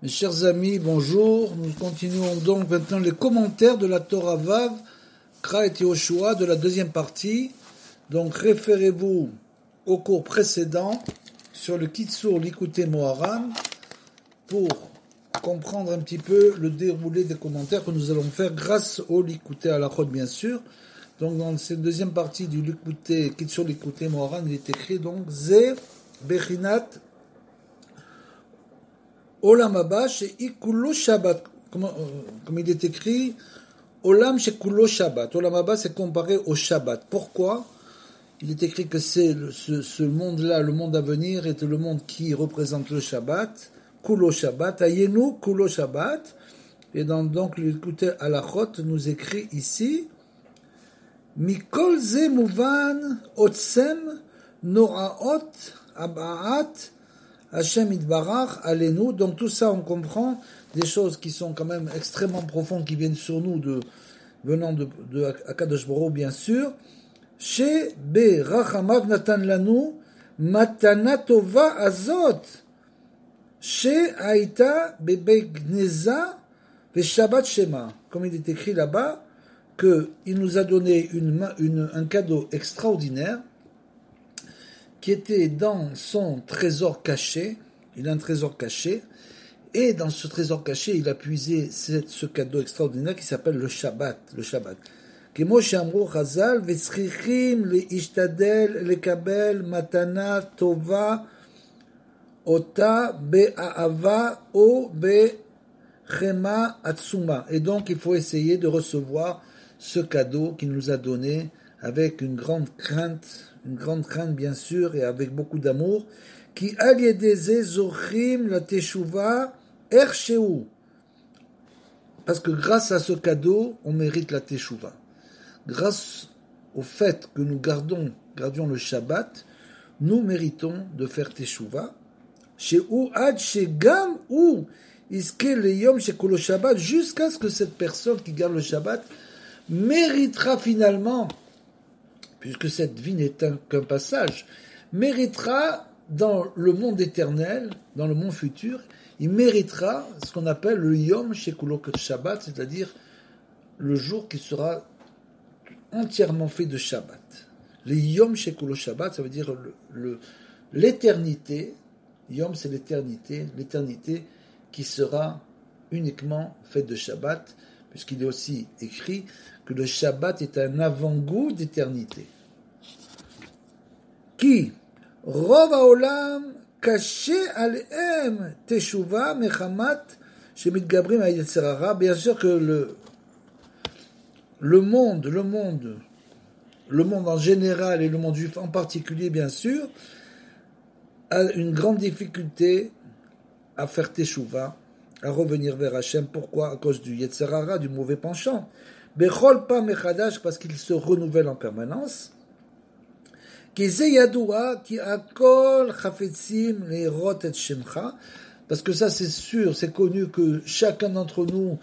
Mes chers amis, bonjour. Nous continuons donc maintenant les commentaires de la Torah Vav, Kra et Yehoshua de la deuxième partie. Donc référez-vous au cours précédent sur le Kitsur Likutei Moharan pour comprendre un petit peu le déroulé des commentaires que nous allons faire grâce au Likutei Halachot bien sûr. Donc dans cette deuxième partie du Kitsur Likutei Moharan, il est écrit donc Ze Bechinat Olam Haba she'ikulo Shabbat, comme il est écrit, Olam she'kulo Shabbat. Olam Haba c'est comparé au Shabbat. Pourquoi? Il est écrit que c'est ce monde-là, le monde à venir, est le monde qui représente le Shabbat, Kulo Shabbat, Ayenu Kulo Shabbat. Et donc l'écouter Halachot nous écrit ici, Mikol ze muvan otsem noraot abaat Hashem Itbarach, Alenu. Donc tout ça, on comprend des choses qui sont quand même extrêmement profondes, qui viennent sur nous, venant de Akadosh Baruch Hu, bien sûr. Chez Be Rachamav Natan Lanu, Matana Tova Azot. Chez Aïta Bebegneza, Ve Shabbat Shema. Comme il est écrit là-bas, qu'il nous a donné un cadeau extraordinaire, qui était dans son trésor caché. Il a un trésor caché, et dans ce trésor caché, il a puisé ce cadeau extraordinaire qui s'appelle le Shabbat. Le Shabbat. Kemo she'amru Chazal, v'tzrichim le'ishtadel lekabel matana tova ota be'ahava o be'chema atzuma. Et donc, il faut essayer de recevoir ce cadeau qu'il nous a donné avec une grande crainte bien sûr, et avec beaucoup d'amour, qui aliédeze zochim la teshuva ersheu. Parce que grâce à ce cadeau, on mérite la teshuva. Grâce au fait que nous gardions le Shabbat, nous méritons de faire teshuva. Sheu ad shegam ou iske le yom shekolo Shabbat, jusqu'à ce que cette personne qui garde le Shabbat méritera finalement, puisque cette vie n'est qu'un passage, méritera dans le monde éternel, dans le monde futur, il méritera ce qu'on appelle le Yom Shekulo Shabbat, c'est-à-dire le jour qui sera entièrement fait de Shabbat. Le Yom Shekulo Shabbat, ça veut dire l'éternité. Yom, c'est l'éternité qui sera uniquement faite de Shabbat, puisqu'il est aussi écrit que le Shabbat est un avant-goût d'éternité. Qui rov haolam caché alehem teshuva mechamat shemitgabrim hayetzer hara. Bien sûr que le monde en général et le monde juif en particulier, bien sûr, a une grande difficulté à faire teshuva, à revenir vers Hachem. Pourquoi? À cause du yetzer hara, du mauvais penchant. Bechol pa mechadash, parce qu'il se renouvelle en permanence. Parce que ça c'est sûr, c'est connu que chacun d'entre nous,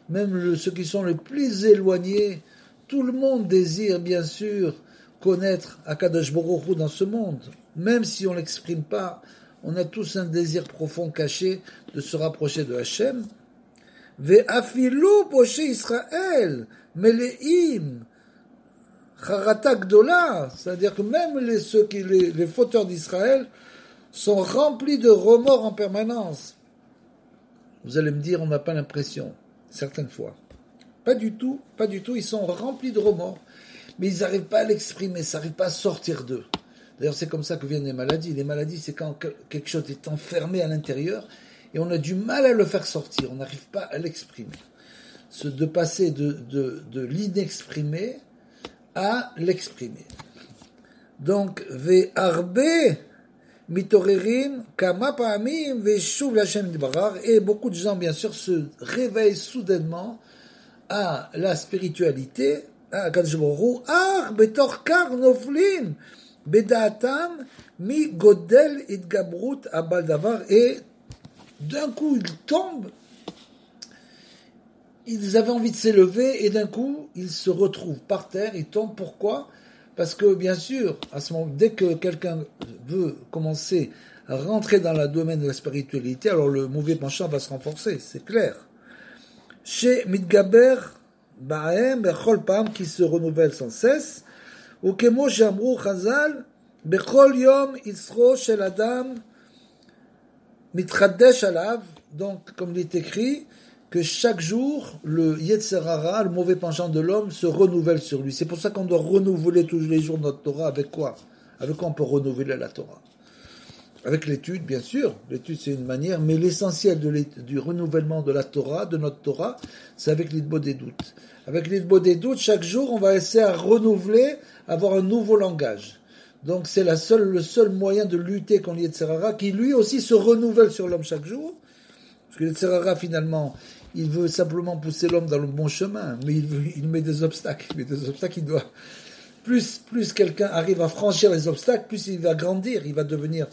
même ceux qui sont les plus éloignés, tout le monde désire bien sûr connaître Akadosh Baruch Hu dans ce monde. Même si on ne l'exprime pas, on a tous un désir profond caché de se rapprocher de Hachem. Ve'afilu poshe Israël meleim Charata Gdola, c'est-à-dire que même les fauteurs d'Israël sont remplis de remords en permanence. Vous allez me dire, on n'a pas l'impression, certaines fois. Pas du tout, ils sont remplis de remords, mais ils n'arrivent pas à l'exprimer, ça n'arrive pas à sortir d'eux. D'ailleurs, c'est comme ça que viennent les maladies. Les maladies, c'est quand quelque chose est enfermé à l'intérieur et on a du mal à le faire sortir, on n'arrive pas à l'exprimer. De passer de l'inexprimé à l'exprimer. Donc, ve'arbe mitorerim kama pa'amim ve'shuv l'Hashem Itbarach, et beaucoup de gens, bien sûr, se réveillent soudainement à la spiritualité, à Akadosh Baruch Hu, betor kar noflim bedaatam mi godel itgabrut abal davar, et d'un coup, ils tombent. Ils avaient envie de s'élever et d'un coup, ils se retrouvent par terre, ils tombent. Pourquoi? Parce que, bien sûr, à ce moment, dès que quelqu'un veut commencer rentrer dans le domaine de la spiritualité, alors le mauvais penchant va se renforcer, c'est clair. Chez Midgaber, Bahem, Bechol Pam, qui se renouvelle sans cesse, ou Kemo Jamrou Chazal, Bechol Yom Isro Shel Adam, Mitradesh Alav, donc comme il est écrit, que chaque jour, le Yetzer Hara, le mauvais penchant de l'homme, se renouvelle sur lui. C'est pour ça qu'on doit renouveler tous les jours notre Torah. Avec quoi? Avec quoi on peut renouveler la Torah? Avec l'étude, bien sûr. L'étude, c'est une manière, mais l'essentiel du renouvellement de la Torah, de notre Torah, c'est avec l'Idbo des doutes. Avec l'Idbo des doutes, chaque jour, on va essayer à renouveler, avoir un nouveau langage. Donc, c'est le seul moyen de lutter contre Yetzer Hara, qui lui aussi se renouvelle sur l'homme chaque jour. Parce que Yetzer Hara, finalement, il veut simplement pousser l'homme dans le bon chemin, mais il met des obstacles. Il met des obstacles, il doit... Plus quelqu'un arrive à franchir les obstacles, plus il va grandir, il va devenir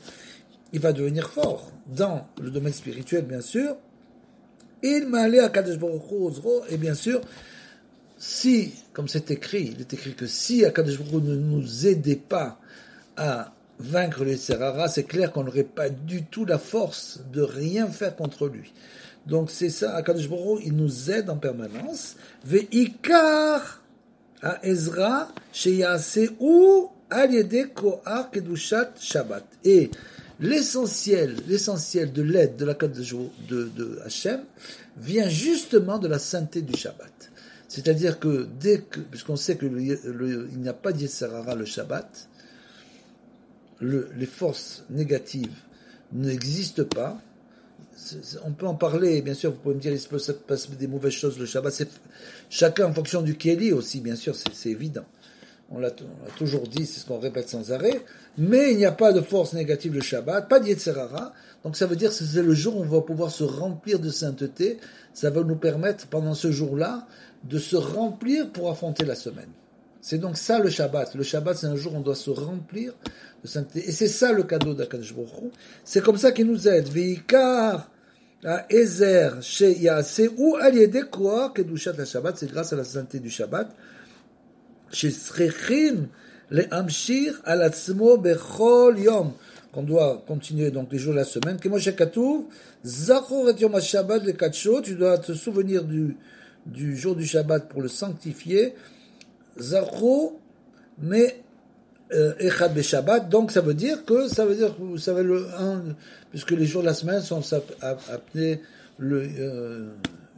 fort dans le domaine spirituel, bien sûr. Il m'a allé à Kadesh Baruch Hu Ozro, et bien sûr, si, comme c'est écrit, il est écrit que si Akadosh Baruch Hu ne nous aidait pas à vaincre le Yetzer Hara, c'est clair qu'on n'aurait pas du tout la force de rien faire contre lui. Donc c'est ça, Akadosh Baruch Hu, il nous aide en permanence. Ve'ikar à Ezra sheyaseu al yedei koach kedushat Shabbat. Et l'essentiel de l'aide de l'Akadosh Baruch Hu, de Hachem vient justement de la sainteté du Shabbat. C'est-à-dire que puisqu'on sait que il n'y a pas de Yetzer Hara le Shabbat, les forces négatives n'existent pas. On peut en parler, bien sûr, vous pouvez me dire, il se passe des mauvaises choses le Shabbat. C'est chacun en fonction du Kéli aussi, bien sûr, c'est évident. On l'a toujours dit, c'est ce qu'on répète sans arrêt. Mais il n'y a pas de force négative le Shabbat, pas de Yetzer Hara. Donc ça veut dire que c'est le jour où on va pouvoir se remplir de sainteté. Ça va nous permettre, pendant ce jour-là, de se remplir pour affronter la semaine. C'est donc ça le Shabbat. Le Shabbat, c'est un jour où on doit se remplir de sainteté. Et c'est ça le cadeau d'Akadosh Baruch Hu. C'est comme ça qu'il nous aide. Veikar à Ezer chez Yaseu al yedei koach kedushat Shabbat. C'est grâce à la sainteté du Shabbat. Chez Srechim le amshir al atzmo bechol yom. Qu'on doit continuer donc les jours de la semaine. Kemoshe Katuv zachor et yom Shabbat le katsho. Tu dois te souvenir du jour du Shabbat pour le sanctifier. Zachor mais Echad Beshabbat, donc ça veut dire que vous savez puisque les jours de la semaine sont appelés le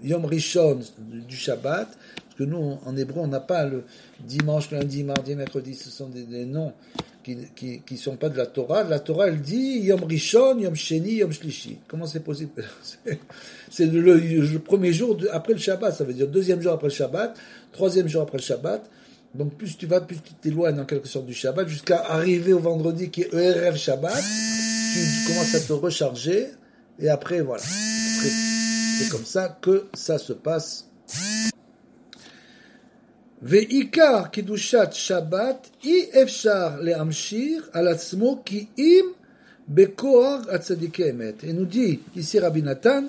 Yom Rishon du Shabbat, parce que nous en hébreu on n'a pas le dimanche, lundi, mardi, mercredi, ce sont des noms qui sont pas de la Torah. La Torah elle dit Yom Rishon, Yom Sheni, Yom Shlishi. Comment c'est possible? C'est le premier jour après le Shabbat, ça veut dire deuxième jour après le Shabbat, troisième jour après le Shabbat. Donc plus tu t'éloignes en quelque sorte du Shabbat, jusqu'à arriver au vendredi qui est Erev Shabbat, tu commences à te recharger, et après voilà. Après, c'est comme ça que ça se passe. Ve'ikar kedushat Shabbat, i efshar le'amshir al atzmo ki im bekoar atzadikei emet. Et nous dit ici Rabbi Nathan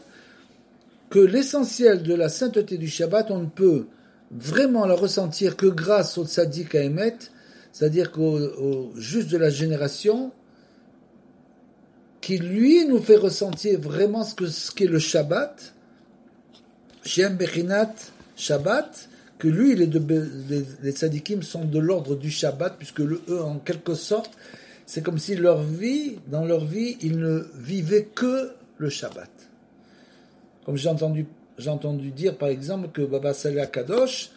que l'essentiel de la sainteté du Shabbat, on ne peut vraiment la ressentir que grâce au tzaddik à Emet, c'est-à-dire qu'au juste de la génération, qui lui nous fait ressentir vraiment ce qu'est le Shabbat, Shem Bechinat Shabbat, que lui, les tzaddikim sont de l'ordre du Shabbat, puisque eux, en quelque sorte, c'est comme si dans leur vie, ils ne vivaient que le Shabbat. Comme j'ai entendu dire, par exemple, que Baba Saleh Kadosh,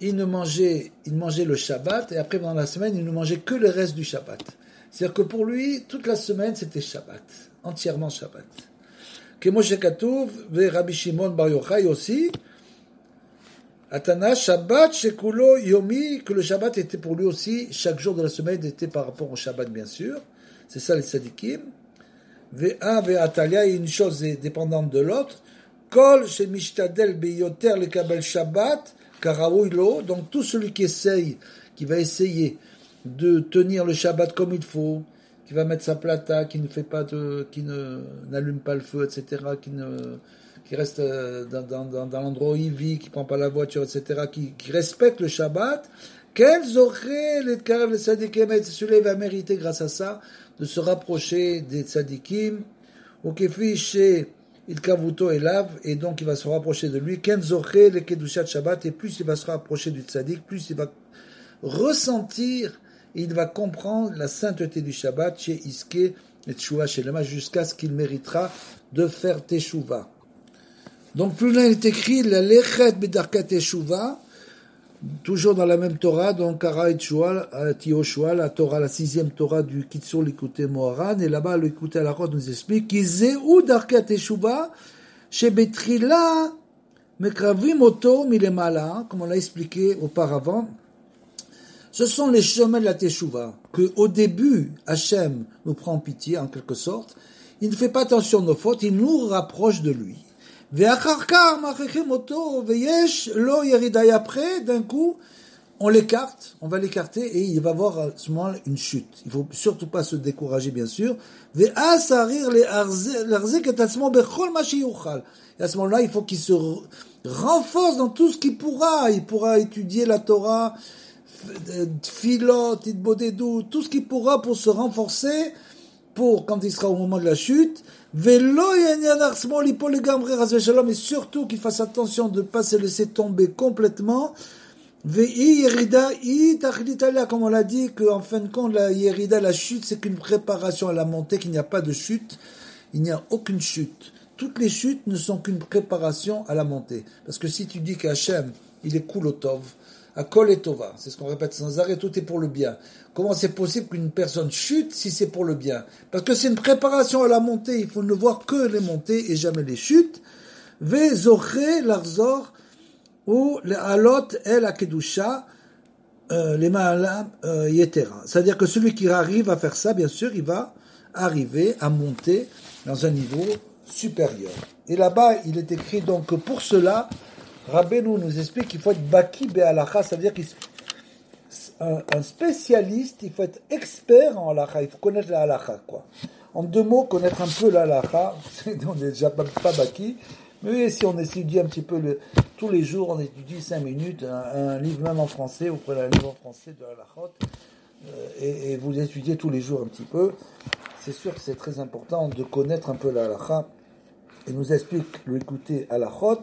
il mangeait le Shabbat, et après, pendant la semaine, il ne mangeait que le reste du Shabbat. C'est-à-dire que pour lui, toute la semaine, c'était Shabbat. Entièrement Shabbat. Kemoshe Katuv, ve Rabbi Shimon Bar Yochai aussi, Atana Shabbat Shekulo Yomi, que le Shabbat était pour lui aussi, chaque jour de la semaine était par rapport au Shabbat, bien sûr. C'est ça les tzadikim. Ve'a ve'atalia, une chose est dépendante de l'autre. Kol shemishtadel beyoter lekabel Shabbat karaoui lo. Donc tout celui qui va essayer de tenir le Shabbat comme il faut, qui va mettre sa plata, qui n'allume pas le feu, etc., qui reste dans l'endroit où il vit, qui prend pas la voiture, etc., qui respecte le Shabbat, Quels auraient les Karev les tzadikim, et celui va mériter grâce à ça de se rapprocher des tzadikim, ou kefi chez il kavuto elav, et donc il va se rapprocher de lui. Quels auraient les kedushat Shabbat, et plus il va se rapprocher du tzadik, plus il va ressentir, et il va comprendre la sainteté du Shabbat chez Iske et Teshuvah chez Lema, jusqu'à ce qu'il méritera de faire Teshuvah. Donc plus loin il est écrit la lechet bedarkat Teshuvah, toujours dans la même Torah, donc Kara et Tioshua, la Torah, la 6e Torah du Kitsur l'écouté Moharan, et là-bas l'écouté à la Rote nous explique Kizeu darkat Teshuvah shebetrila mekravim oto milemala, comme on l'a expliqué auparavant. Ce sont les chemins de la Teshuvah, que au début, Hachem nous prend pitié, en quelque sorte. Il ne fait pas attention à nos fautes, il nous rapproche de lui. Et après, d'un coup, on l'écarte, on va l'écarter, et il va avoir à ce moment une chute. Il ne faut surtout pas se décourager, bien sûr. Et à ce moment-là, il faut qu'il se renforce dans tout ce qu'il pourra. Il pourra étudier la Torah, Tfilot, Itbodedou, tout ce qu'il pourra pour se renforcer, pour quand il sera au moment de la chute, et surtout qu'il fasse attention de ne pas se laisser tomber complètement, comme on l'a dit, qu'en fin de compte, la yerida, la chute, c'est qu'une préparation à la montée, qu'il n'y a pas de chute, il n'y a aucune chute. Toutes les chutes ne sont qu'une préparation à la montée. Parce que si tu dis qu'Hachem, il est Kulotov, Akol et Tova, c'est ce qu'on répète sans arrêt, tout est pour le bien. Comment c'est possible qu'une personne chute si c'est pour le bien? Parce que c'est une préparation à la montée, il faut ne voir que les montées et jamais les chutes. Vezoré l'arzor ou les alot el akedusha les ma'alam yetera. C'est-à-dire que celui qui arrive à faire ça, bien sûr, il va arriver à monter dans un niveau supérieur. Et là-bas, il est écrit donc que pour cela, Rabbeinu nous explique qu'il faut être baki be'alacha, ça veut dire qu'un spécialiste, il faut être expert en halacha, il faut connaître la halacha, quoi. En 2 mots, connaître un peu la halacha, on n'est déjà pas baki, mais si on étudie un petit peu tous les jours, on étudie 5 minutes, un livre même en français, vous prenez un livre en français de halachot, et vous étudiez tous les jours un petit peu, c'est sûr que c'est très important de connaître un peu la halacha. Il nous explique l'écouter halachot,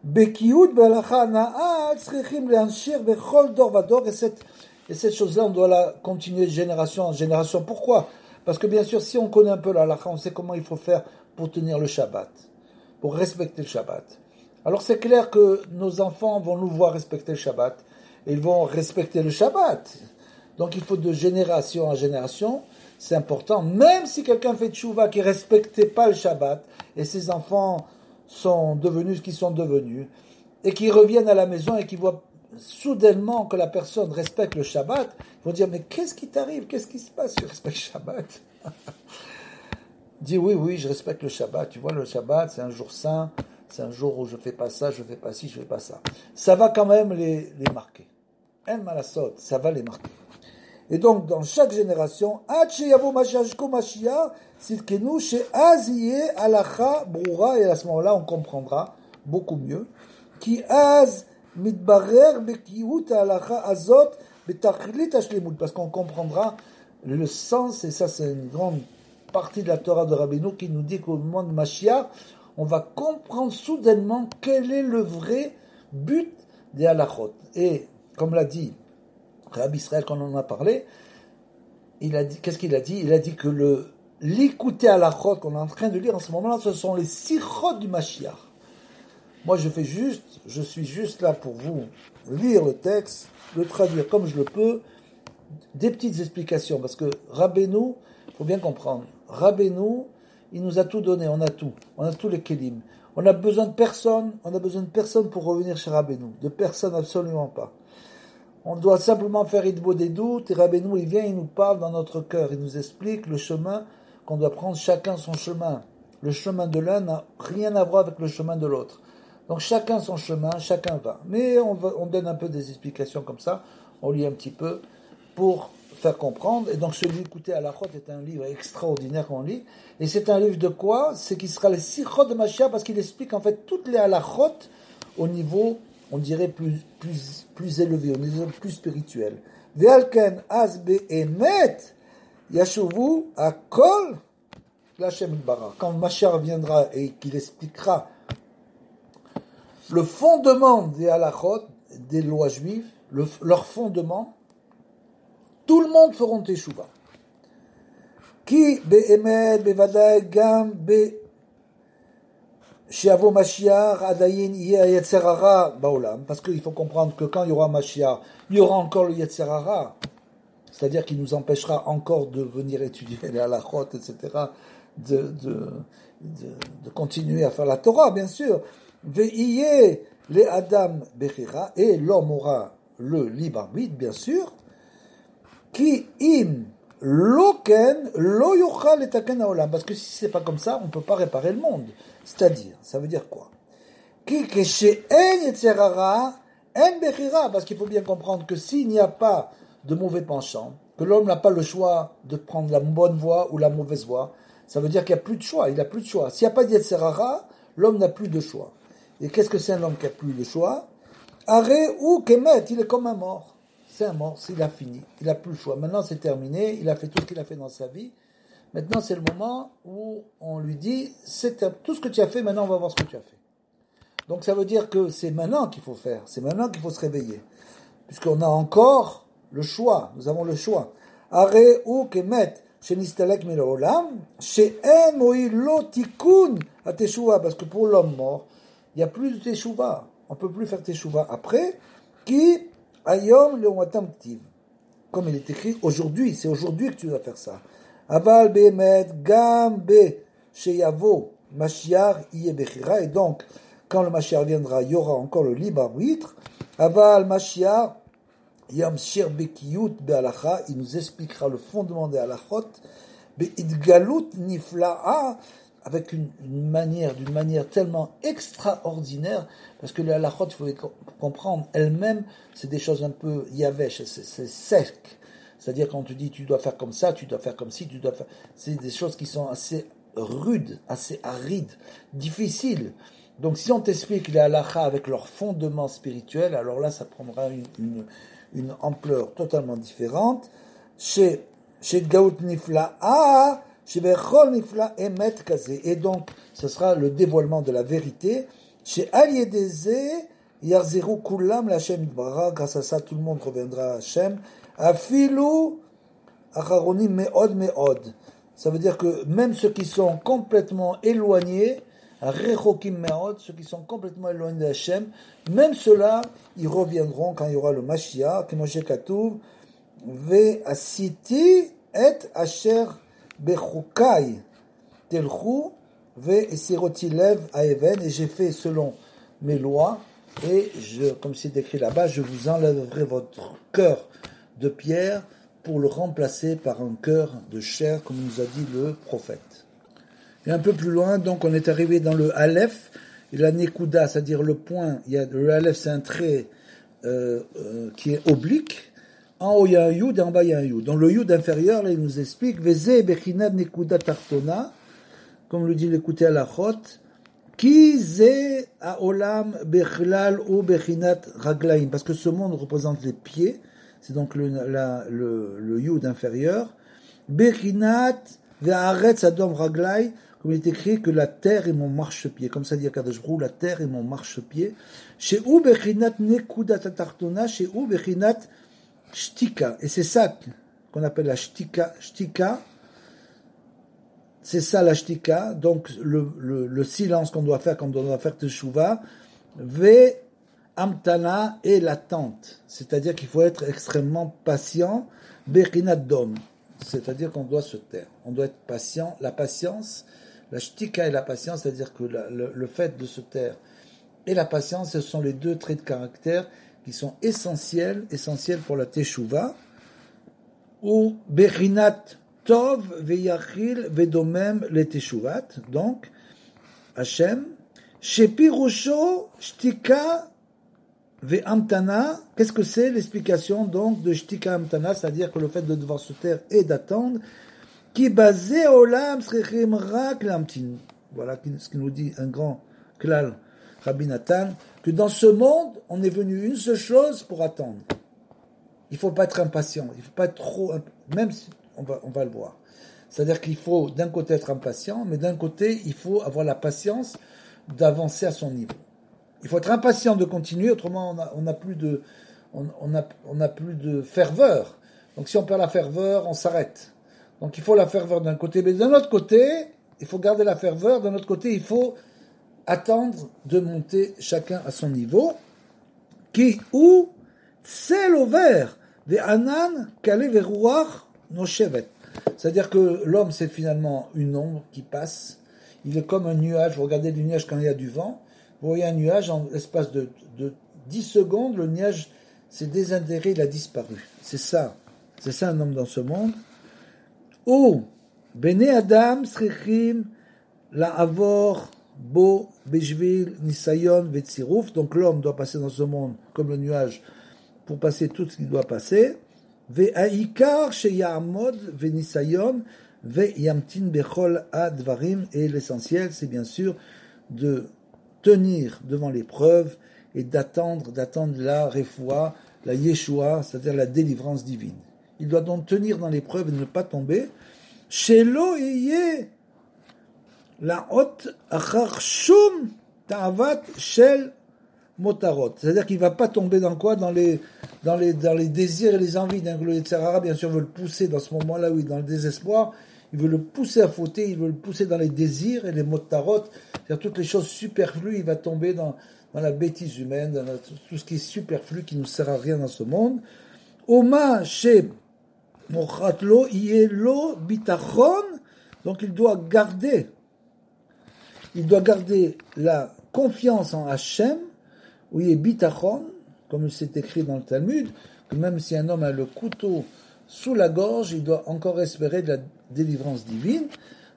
Bekiut b'alacha na'at tzrichim le'anshir bechol dor vador, et cette chose-là, on doit la continuer de génération en génération. Pourquoi? Parce que bien sûr, si on connaît un peu la halakha, on sait comment il faut faire pour tenir le Shabbat, pour respecter le Shabbat. Alors c'est clair que nos enfants vont nous voir respecter le Shabbat, et ils vont respecter le Shabbat. Donc il faut de génération en génération, c'est important. Même si quelqu'un fait tchouva qui ne respectait pas le Shabbat, et ses enfants sont devenus ce qu'ils sont devenus, et qui reviennent à la maison et qui voient soudainement que la personne respecte le Shabbat, ils vont dire, mais qu'est-ce qui t'arrive? Qu'est-ce qui se passe? Tu respectes le Shabbat? Dis oui, je respecte le Shabbat. Tu vois, le Shabbat, c'est un jour saint, c'est un jour où je fais pas ça, je fais pas ci, je fais pas ça. Ça va quand même les marquer. En malasot, ça va les marquer. Et donc, dans chaque génération, et à ce moment-là, on comprendra beaucoup mieux, parce qu'on comprendra le sens, et ça c'est une grande partie de la Torah de Rabbeinu qui nous dit qu'au moment de Mashiach, on va comprendre soudainement quel est le vrai but des halachot. Et, comme l'a dit Rabbi Israël, quand on en a parlé, il a dit, qu'est-ce qu'il a dit? Il a dit que l'écouter à la chod qu'on est en train de lire en ce moment-là, ce sont les sichot du Mashiach. Moi, je suis juste là pour vous lire le texte, le traduire comme je le peux, des petites explications, parce que Rabbeinu, il faut bien comprendre, Rabbeinu, il nous a tout donné, on a tous les kelim. On a besoin de personne pour revenir chez Rabbeinu, de personne absolument pas. On doit simplement faire Idbo des doutes, et Rabbeinu, il vient, il nous parle dans notre cœur, il nous explique le chemin qu'on doit prendre, chacun son chemin. Le chemin de l'un n'a rien à voir avec le chemin de l'autre. Donc chacun son chemin, chacun va. Mais on donne un peu des explications comme ça, on lit un petit peu pour faire comprendre. Et donc celui écouté à la Chot est un livre extraordinaire qu'on lit. Et c'est un livre de quoi? C'est qu'il sera les Sichot de Mashiach, parce qu'il explique en fait toutes les halachot au niveau on dirait plus élevé, on dirait plus spirituel. Ve'alken az be'emet yashuvu akol l'Hashem Yitbarach. Quand Mashiach viendra et qu'il expliquera le fondement des halachot, des lois juives, leur fondement, tout le monde feront teshuva. Ki be'emet bevadai gam Shiavo Mashiach adayin yeh yetzer hara baolam, parce qu'il faut comprendre que quand il y aura Mashiach, il y aura encore le yetzer hara, c'est-à-dire qu'il nous empêchera encore de venir étudier les halachot, etc., de continuer à faire la Torah, bien sûr. Ve'iyeh le adam bechira, et l'homme aura le libre arbitre, bien sûr. Ki im loken lo yochal etaken haolam, parce que si c'est pas comme ça, on peut pas réparer le monde. C'est-à-dire, ça veut dire quoi? Ki keshe'en yetzer hara en bechira, parce qu'il faut bien comprendre que s'il n'y a pas de mauvais penchant, que l'homme n'a pas le choix de prendre la bonne voie ou la mauvaise voie, ça veut dire qu'il n'y a plus de choix, il n'a plus de choix. S'il n'y a pas de yetzer hara, l'homme n'a plus de choix. Et qu'est-ce que c'est un homme qui n'a plus de choix? Are ou kemet, il est comme un mort. C'est un mort, il a fini, il n'a plus le choix. Maintenant c'est terminé, il a fait tout ce qu'il a fait dans sa vie. Maintenant c'est le moment où on lui dit, c'est tout ce que tu as fait, maintenant on va voir ce que tu as fait. Donc ça veut dire que c'est maintenant qu'il faut faire, c'est maintenant qu'il faut se réveiller. Puisqu'on a encore le choix, nous avons le choix. Are ou kemet, shenistalek melolam, she'en mo'i lo tikun à teshuva, parce que pour l'homme mort, il n'y a plus de teshuva. On ne peut plus faire teshuva après. Qui ayom le watamtiv. Comme il est écrit aujourd'hui, c'est aujourd'hui que tu dois faire ça. Aval be'emet gam be sheyavo Mashiach yeh bechira. Et donc, quand le Mashiach viendra, il y aura encore le libre arbitre. Aval Mashiach yamshir bekiyut be'alacha. Il nous expliquera le fondement des halachot. Be'idgalut nifla'a. Avec d'une manière tellement extraordinaire, parce que les halachot, il faut comprendre, elles-mêmes, c'est des choses un peu yavesh, c'est sec. C'est-à-dire quand on te dit, tu dois faire comme ça, tu dois faire comme ci, tu dois faire... C'est des choses qui sont assez rudes, assez arides, difficiles. Donc si on t'explique les halachas avec leur fondement spirituel, alors là, ça prendra une ampleur totalement différente. Chez Gaout Nifla'a, et donc, ce sera le dévoilement de la vérité. Chez Aliedeze, Yarzeru Kulam, l'Hachem Yitbarach, grâce à ça, tout le monde reviendra à Hachem. Afilu, Acharonim Meod Meod. Ça veut dire que même ceux qui sont complètement éloignés, Rechokim Meod, ceux qui sont complètement éloignés d'Hachem, même ceux-là, ils reviendront quand il y aura le Mashiach, Moshe Katuv, Ve Asiti et Asher Bechukai telchu ve'esiroti lev aeven, et j'ai fait selon mes lois, et comme c'est écrit là-bas, je vous enlèverai votre cœur de pierre pour le remplacer par un cœur de chair, comme nous a dit le prophète. Et un peu plus loin, donc on est arrivé dans le Aleph, et la Nekuda, c'est-à-dire le point, le Aleph c'est un trait qui est oblique. En haut, il y a un Yud, et en bas, il y a un Yud. Dans le Yud inférieur, là, il nous explique, Veze bechinat nekuda tartona, comme le dit l'écouté à la chot, Ki ze haolam bechlal ou bechinat raglaim, parce que ce monde représente les pieds, c'est donc le Yud inférieur, bechinat ve'aretz adom raglai, comme il est écrit que la terre est mon marchepied, comme ça dit Akadosh Baruch Hu, la terre est mon marchepied, chez ou bechinat nekuda tartona, chez ou bechinat shtika, et c'est ça qu'on appelle la shtika. Shtika, c'est ça la shtika, donc le silence qu'on doit faire quand on doit faire teshuva. Ve amtana, et l'attente, c'est-à-dire qu'il faut être extrêmement patient. Bechinat dom, c'est-à-dire qu'on doit se taire, on doit être patient. La patience, la shtika et la patience, c'est-à-dire que le fait de se taire et la patience, ce sont les deux traits de caractère qui sont essentiels pour la teshuva, ou bechinat tov veyachil vedomem le teshuvat, donc Hachem, shepirusho shtika ve'amtana. Qu'est-ce que c'est l'explication donc de shtika amtana, c'est-à-dire que le fait de devoir se taire et d'attendre, qui basé olam srechim rak lamtin. Voilà ce qui nous dit un grand klal Rabbi Nathan, que dans ce monde, on est venu une seule chose pour attendre. Il ne faut pas être impatient, il ne faut pas être trop, même si on va le voir. C'est-à-dire qu'il faut d'un côté être impatient, mais d'un côté, il faut avoir la patience d'avancer à son niveau. Il faut être impatient de continuer, autrement on n'a plus de ferveur. Donc si on perd la ferveur, on s'arrête. Donc il faut la ferveur d'un côté, mais d'un autre côté, il faut garder la ferveur, d'un autre côté, il faut attendre de monter chacun à son niveau. Qui ou c'est l'ouvert des anan kale veruach noshevet. C'est-à-dire que l'homme, c'est finalement une ombre qui passe. Il est comme un nuage. Vous regardez du nuage quand il y a du vent. Vous voyez un nuage, en l'espace de 10 secondes, le nuage s'est désintégré, il a disparu. C'est ça un homme dans ce monde. Ou, Bene Adam, Srichim, La Avor, Bo, Bejvil, Nisayon, Vetsirouf. Donc l'homme doit passer dans ce monde comme le nuage pour passer tout ce qu'il doit passer. Ve'aikar sheyamod ve'nisayon ve'yamtin bechol advarim. Et l'essentiel, c'est bien sûr de tenir devant l'épreuve et d'attendre la refoua, la yeshua, c'est-à-dire la délivrance divine. Il doit donc tenir dans l'épreuve et ne pas tomber. Shelo yeh la hot achar shum ta'avat shel motarot. C'est-à-dire qu'il ne va pas tomber dans quoi? Dans les désirs et les envies d'un Yetzirah, bien sûr, veut le pousser dans ce moment-là où il est dans le désespoir. Il veut le pousser à fauter, il veut le pousser dans les désirs et les motarot, c'est-à-dire toutes les choses superflues. Il va tomber dans la bêtise humaine, dans tout ce qui est superflu, qui ne nous sert à rien dans ce monde. Oma she mochatlo yelo bitachon. Donc il doit garder la confiance en Hachem, où il est bitachon, comme c'est écrit dans le Talmud, que même si un homme a le couteau sous la gorge, il doit encore espérer de la délivrance divine.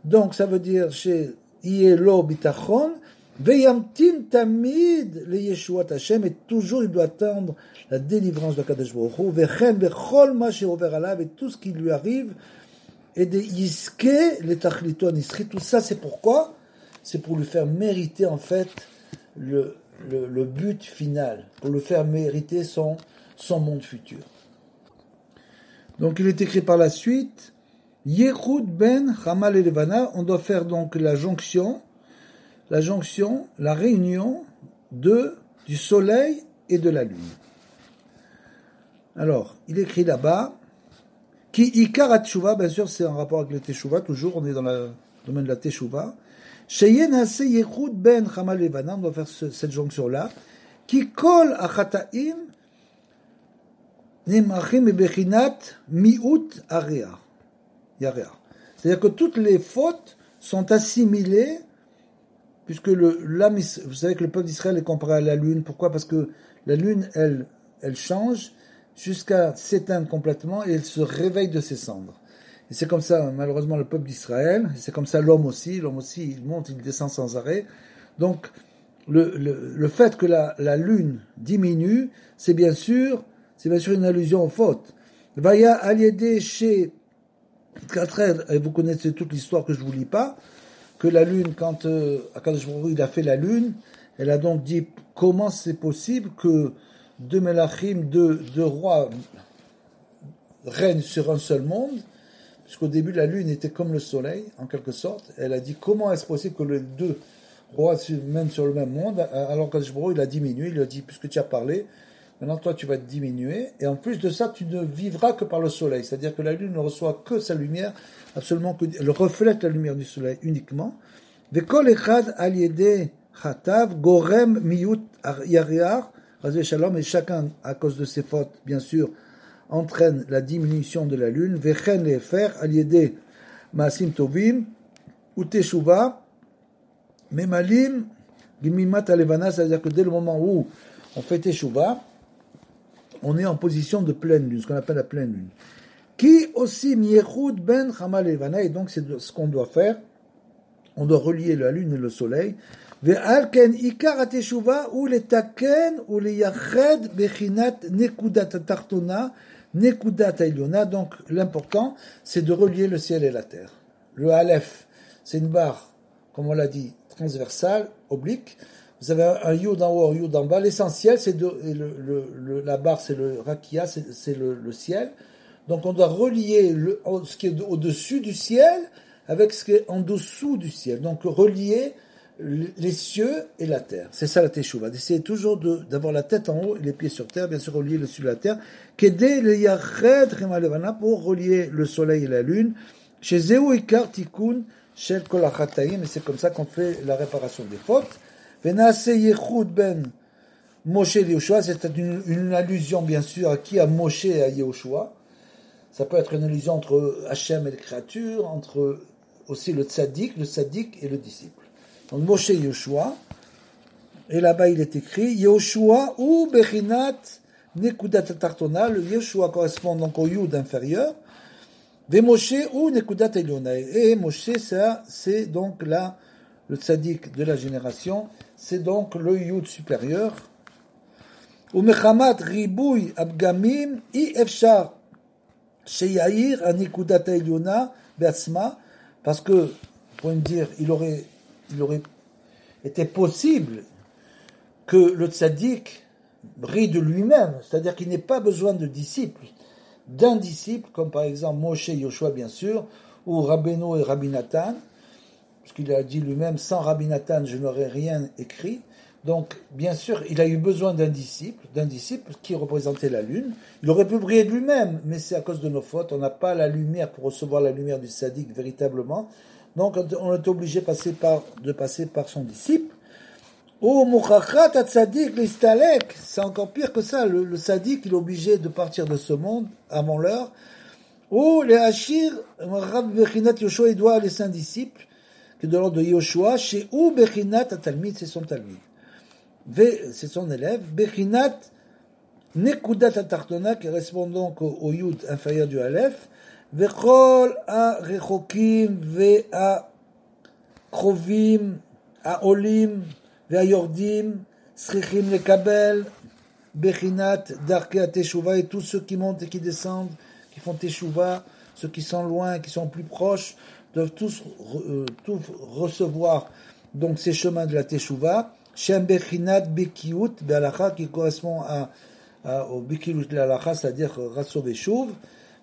Donc ça veut dire chez Yelo bitachon, veyamtim tamid le Yeshuat Hashem, et toujours il doit attendre la délivrance de Kadosh Baruch Hu, vechen bechol ma sheover alav, et tout ce qui lui arrive, et de yiske le tachlito nisri. Tout ça, c'est pourquoi? C'est pour lui faire mériter en fait le but final, pour le faire mériter son monde futur. Donc il est écrit par la suite, Yechud ben Hamal et Levana. On doit faire donc la réunion du soleil et de la lune. Alors, il écrit là-bas, Ki ikar teshuva, bien sûr c'est en rapport avec le teshuva, toujours on est dans le domaine de la teshuva. Sheyen hase Yechud ben Hamal et Levana, on doit faire cette jonction-là, Ki kol achataim nemachim e bechinat miut area. C'est-à-dire que toutes les fautes sont assimilées, puisque vous savez que le peuple d'Israël est comparé à la lune. Pourquoi? Parce que la lune, elle change jusqu'à s'éteindre complètement et elle se réveille de ses cendres. Et c'est comme ça, malheureusement, le peuple d'Israël. Et c'est comme ça l'homme aussi. L'homme aussi, il monte, il descend sans arrêt. Donc, le fait que la lune diminue, c'est bien sûr une allusion aux fautes. Vaya aliédé chez et vous connaissez toute l'histoire que je ne vous lis pas, que la lune, quand Akadosh Baruch Hu, il a fait la lune, elle a donc dit comment c'est possible que deux Melachim, deux rois règnent sur un seul monde, puisqu'au début la lune était comme le soleil, en quelque sorte. Elle a dit comment est-ce possible que les deux rois mènent sur le même monde, alors qu'Akadosh Baruch Hu, il a diminué, il a dit puisque tu as parlé, maintenant, toi, tu vas te diminuer. Et en plus de ça, tu ne vivras que par le soleil. C'est-à-dire que la lune ne reçoit que sa lumière, absolument que elle reflète la lumière du soleil uniquement. Vekol echad al yede chatav gorem miyut yariar razé shalom. Et chacun, à cause de ses fautes, bien sûr, entraîne la diminution de la lune. Vechen lefer al yede maasim tovim uteshuva memalim gimimat alevana. C'est-à-dire que dès le moment où on fait teshuva, on est en position de pleine lune, ce qu'on appelle la pleine lune. Qui aussi miechud ben chamal levana, et donc c'est ce qu'on doit faire. On doit relier la lune et le soleil. Ve'alken ikar ateshuva ou letaken ou leyached bechinat nekudat tartona nekudat ailiona. Donc l'important, c'est de relier le ciel et la terre. Le Aleph, c'est une barre, comme on l'a dit, transversale, oblique. vous avez un yud en haut, un yud en bas. L'essentiel, c'est la barre, c'est le rakia, c'est le ciel. Donc on doit relier ce qui est au-dessus du ciel avec ce qui est en dessous du ciel. Donc relier les cieux et la terre. C'est ça la teshuva. D'essayer toujours d'avoir la tête en haut et les pieds sur terre, bien sûr relier le ciel et la terre. Qu'aider le yared remalevana pour relier le soleil et la lune. Chez Zéou Ikar Tikkun Shel Kol HaChatayim, et c'est comme ça qu'on fait la réparation des fautes. Venaase Yechud Ben Moshe et Yehoshua, c'est une allusion bien sûr à qui? À Moshe et à Yehoshua. Ça peut être une allusion entre Hachem et les créatures, entre aussi le tzaddik et le disciple. Donc Moshe et Yehoshua, et là-bas il est écrit Yehoshua ou Bechinat Nekudat Tartona, le Yehoshua correspond donc au Yud inférieur, Ve Moshe ou Nekudat Eliona. Et Moshe, ça, c'est donc là, le tzaddik de la génération, c'est donc le Yud supérieur. Ou Mechamat Ribouy Abgamim I Efshar Sheyair a Nekudat Eliona Beatzma, parce que, pour me dire, il aurait été possible que le tzaddik brille de lui-même, c'est-à-dire qu'il n'ait pas besoin de disciples, d'un disciple, comme par exemple Moshe et Yoshua bien sûr, ou Rabbeinu et Rabbi Nathan, parce qu'il a dit lui-même, sans Rabbi Nathan je n'aurais rien écrit. Donc bien sûr il a eu besoin d'un disciple qui représentait la lune. Il aurait pu briller de lui-même, mais c'est à cause de nos fautes, on n'a pas la lumière pour recevoir la lumière du tzaddik véritablement, donc on est obligé de passer par son disciple. Oh, Mouchachat Tzadik l'Istalek, c'est encore pire que ça. Le Tzadik, il est obligé de partir de ce monde avant l'heure. Oh, les Hachir, Rab Bechinat Yoshua, il doit à les saints disciples, qui est de l'ordre de Yoshua, chez ou Bechinat Talmid, c'est son Talmid. C'est son élève. Bechinat Nekudat Tartona, qui correspond donc au Yud inférieur du Aleph. Vechol a Rechokim, ve a Krovim, a Olim, Ve'ayordim, Srichim lekabel, Bechinat, Darkei Teshuva, et tous ceux qui montent et qui descendent, qui font Teshuva, ceux qui sont loin, qui sont plus proches, doivent tous recevoir donc ces chemins de la Teshuva. Shem Bechinat Bekiut, Be'alacha, qui correspond au Bekiut de l'Alacha, c'est-à-dire Rasso Veshuv,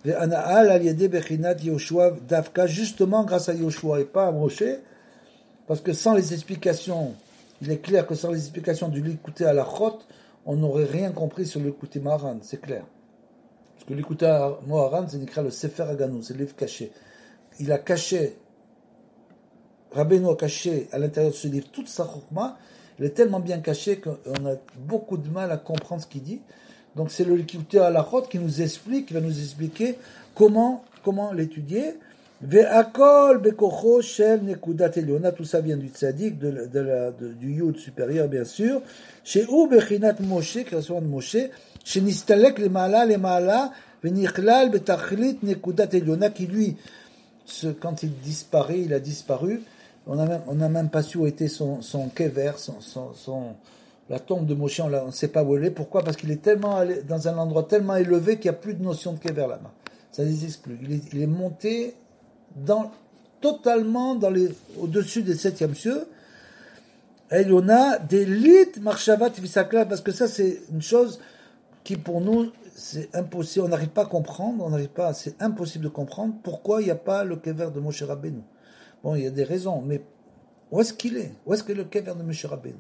Ve'ana'al al-yede Bechinat Yehoshua Davka, justement grâce à Yehoshua et pas à Moshe, parce que sans les explications, il est clair que sans les explications du l'écouter à la chot, on n'aurait rien compris sur l'écouter Maharan, c'est clair. Parce que l'écouter à Maharan, c'est écrit le Sefer Haganou, c'est le livre caché. Il a caché, Rabbeinu a caché à l'intérieur de ce livre toute sa chokma, il est tellement bien caché qu'on a beaucoup de mal à comprendre ce qu'il dit. Donc c'est le l'écouter à la chot qui nous explique, qui va nous expliquer comment l'étudier. Ve'akol bekocho shel nekudat eliona, tout ça vient du tzaddik, du yud supérieur bien sûr. Chez ou bechinat Moshe, qui correspond de Moshe, chez nistalek le maala, ve'nichlal betachlit nekudat eliona, qui lui, quand il disparaît, il a disparu. On n'a même pas su où était son kever, la tombe de Moshe, on ne sait pas où elle est. Pourquoi? Parce qu'il est tellement dans un endroit tellement élevé qu'il n'y a plus de notion de kever là-bas. Ça n'existe plus. Il est monté totalement au-dessus des 7e cieux. Et on a des lit marchavat visakla, parce que ça c'est une chose qui pour nous c'est impossible, on n'arrive pas à comprendre, c'est impossible de comprendre pourquoi il n'y a pas le kever de Moshe Rabbeinu. Bon, il y a des raisons, mais où est-ce qu'il est? Où est-ce que le kever de Moshe Rabbeinu?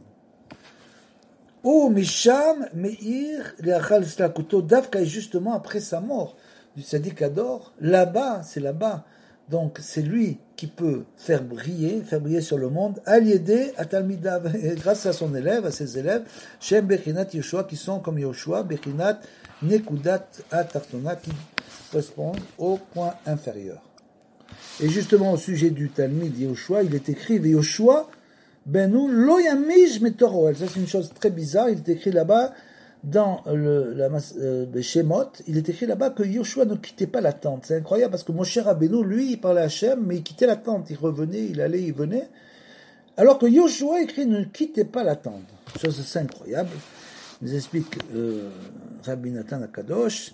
Oh, Misham Meir Leachal Slakuto Davka, justement après sa mort du Tzaddik Ador, là-bas, c'est là-bas. Donc, c'est lui qui peut faire briller sur le monde, Aliédé à Talmidav, grâce à son élève, à ses élèves, Shem Bechinat Yoshua, qui sont comme Yoshua, Bechinat Nekudat Atartona, qui correspondent au point inférieur. Et justement, au sujet du Talmid Yoshua, il est écrit, Yoshua, Benu lo yamish metoroel. Ça, c'est une chose très bizarre. Il est écrit là-bas, dans le Shemot, il est écrit là-bas que Yoshua ne quittait pas la tente. C'est incroyable parce que Moshe Rabbeinu, lui, il parlait à Hachem, mais il quittait la tente. Il revenait, il allait, il venait. Alors que Yoshua écrit ne quittait pas la tente. Chose assez incroyable. Il nous explique Rabbi Nathan Akadosh.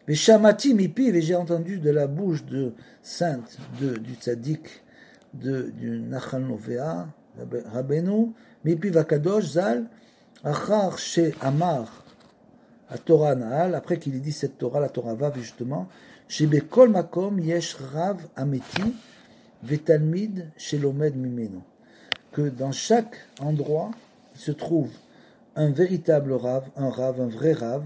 Mais Shamati Mipi, et j'ai entendu de la bouche de sainte du tzaddik, du Nachal Novea, Rabbeinu, Mipiv Akadosh Zal, Achar She Amar, à Torah Naal, après qu'il ait dit cette Torah, la Torah Vav justement, Chez Bekol Makom Yesh Rav Ameti, Vetalmid Shelomed Mimeno. Que dans chaque endroit, il se trouve un véritable Rav, un vrai Rav,